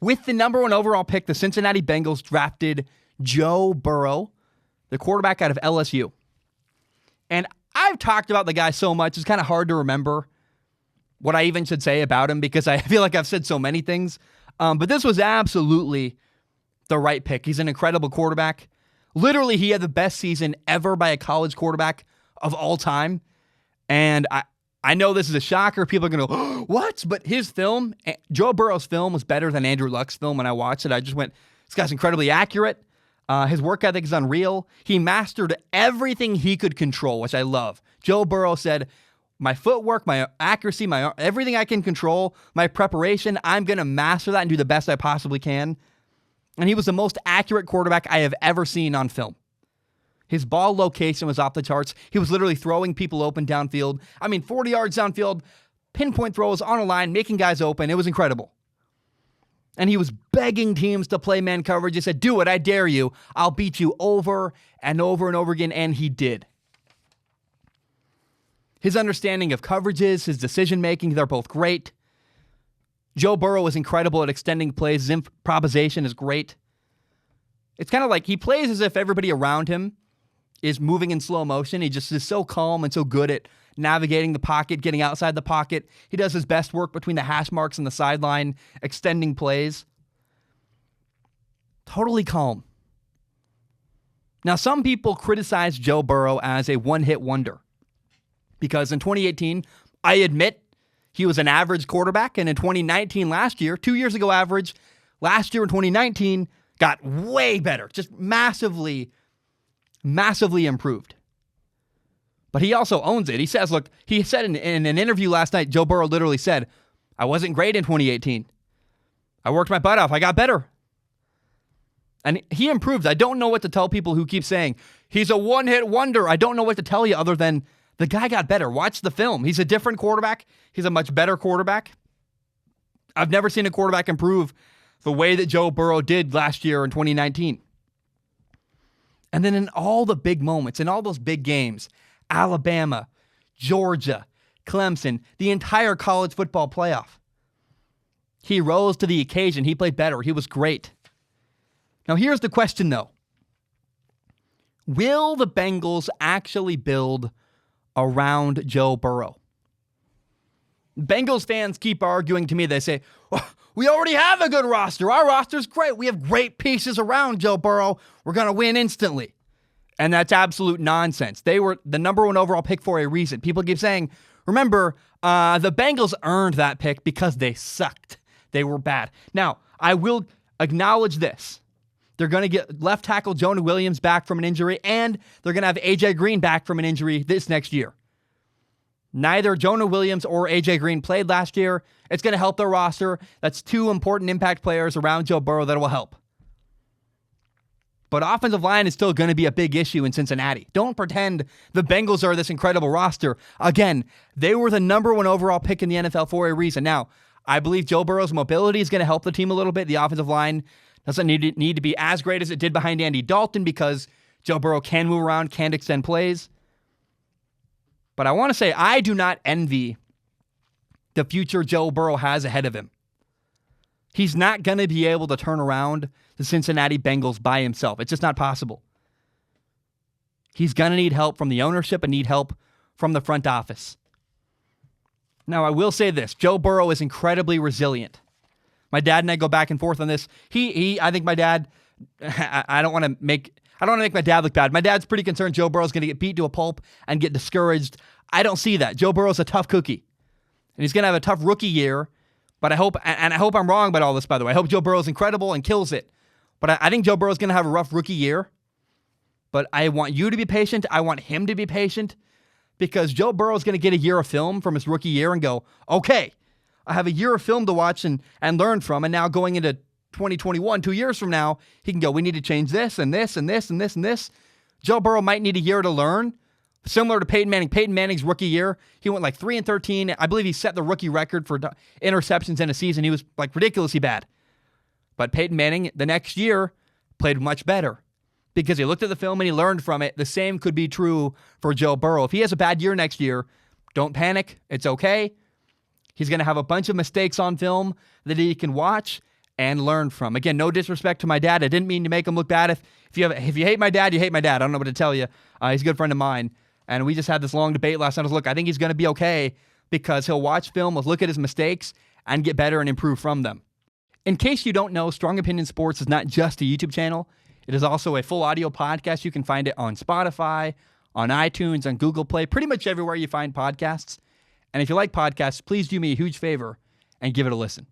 With the number 1 overall pick, the Cincinnati Bengals drafted Joe Burrow, the quarterback out of LSU. And I've talked about the guy so much, it's kind of hard to remember what I even should say about him because I feel like I've said so many things. But this was absolutely the right pick. He's an incredible quarterback. Literally, he had the best season ever by a college quarterback of all time. And I know this is a shocker. People are going to go, oh, what? But his film, Joe Burrow's film, was better than Andrew Luck's film when I watched it. I just went, this guy's incredibly accurate. His work ethic is unreal. He mastered everything he could control, which I love. Joe Burrow said, my footwork, my accuracy, everything I can control, my preparation, I'm going to master that and do the best I possibly can. And he was the most accurate quarterback I have ever seen on film. His ball location was off the charts. He was literally throwing people open downfield. 40 yards downfield, pinpoint throws on a line, making guys open. It was incredible. And he was begging teams to play man coverage. He said, do it, I dare you. I'll beat you over and over and over again. And he did. His understanding of coverages, his decision-making, they're both great. Joe Burrow is incredible at extending plays. His improvisation is great. It's kind of like he plays as if everybody around him is moving in slow motion. He just is so calm and so good at navigating the pocket, getting outside the pocket. He does his best work between the hash marks and the sideline, extending plays. Totally calm. Now, some people criticize Joe Burrow as a one-hit wonder because in 2018, I admit he was an average quarterback, and in 2019, last year, 2 years ago average, last year in 2019, got way better, just massively improved. But he also owns it. He says, look, he said in an interview last night, Joe Burrow literally said, I wasn't great in 2018. I worked my butt off. I got better. And he improved. I don't know what to tell people who keep saying, he's a one-hit wonder. I don't know what to tell you other than the guy got better. Watch the film. He's a different quarterback. He's a much better quarterback. I've never seen a quarterback improve the way that Joe Burrow did last year in 2019. And then in all the big moments, in all those big games, Alabama, Georgia, Clemson, the entire college football playoff, he rose to the occasion. He played better. He was great. Now here's the question though. Will the Bengals actually build around Joe Burrow? Bengals fans keep arguing to me. They say, well, we already have a good roster. Our roster's great. We have great pieces around Joe Burrow. We're going to win instantly. And that's absolute nonsense. They were the number 1 overall pick for a reason. People keep saying, remember, the Bengals earned that pick because they sucked. They were bad. Now, I will acknowledge this. They're going to get left tackle Jonah Williams back from an injury, and they're going to have A.J. Green back from an injury this next year. Neither Jonah Williams or A.J. Green played last year. It's going to help their roster. That's 2 important impact players around Joe Burrow that will help. But offensive line is still going to be a big issue in Cincinnati. Don't pretend the Bengals are this incredible roster. Again, they were the number 1 overall pick in the NFL for a reason. Now, I believe Joe Burrow's mobility is going to help the team a little bit. The offensive line doesn't need to be as great as it did behind Andy Dalton because Joe Burrow can move around, can extend plays. But I want to say I do not envy the future Joe Burrow has ahead of him. He's not going to be able to turn around the Cincinnati Bengals by himself. It's just not possible. He's going to need help from the ownership and need help from the front office. Now, I will say this. Joe Burrow is incredibly resilient. My dad and I go back and forth on this. I think my dad, I don't want to make my dad look bad. My dad's pretty concerned Joe Burrow's going to get beat to a pulp and get discouraged. I don't see that. Joe Burrow's a tough cookie. And he's going to have a tough rookie year. But I hope I'm wrong about all this, by the way. I hope Joe Burrow's incredible and kills it. But I think Joe Burrow's going to have a rough rookie year. But I want you to be patient. I want him to be patient. Because Joe Burrow's going to get a year of film from his rookie year and go, okay, I have a year of film to watch and learn from. And now going into 2021, 2 years from now, he can go, we need to change this and this and this and this and this. Joe Burrow might need a year to learn. Similar to Peyton Manning. Peyton Manning's rookie year, he went like 3-13. I believe he set the rookie record for interceptions in a season. He was like ridiculously bad. But Peyton Manning, the next year, played much better because he looked at the film and he learned from it. The same could be true for Joe Burrow. If he has a bad year next year, don't panic. It's okay. He's going to have a bunch of mistakes on film that he can watch, and learn from. Again, no disrespect to my dad. I didn't mean to make him look bad. If you hate my dad, you hate my dad. I don't know what to tell you. He's a good friend of mine. And we just had this long debate last night. I was, look, I think he's going to be okay because he'll watch film, he'll look at his mistakes, and get better and improve from them. In case you don't know, Strong Opinion Sports is not just a YouTube channel. It is also a full audio podcast. You can find it on Spotify, on iTunes, on Google Play, pretty much everywhere you find podcasts. And if you like podcasts, please do me a huge favor and give it a listen.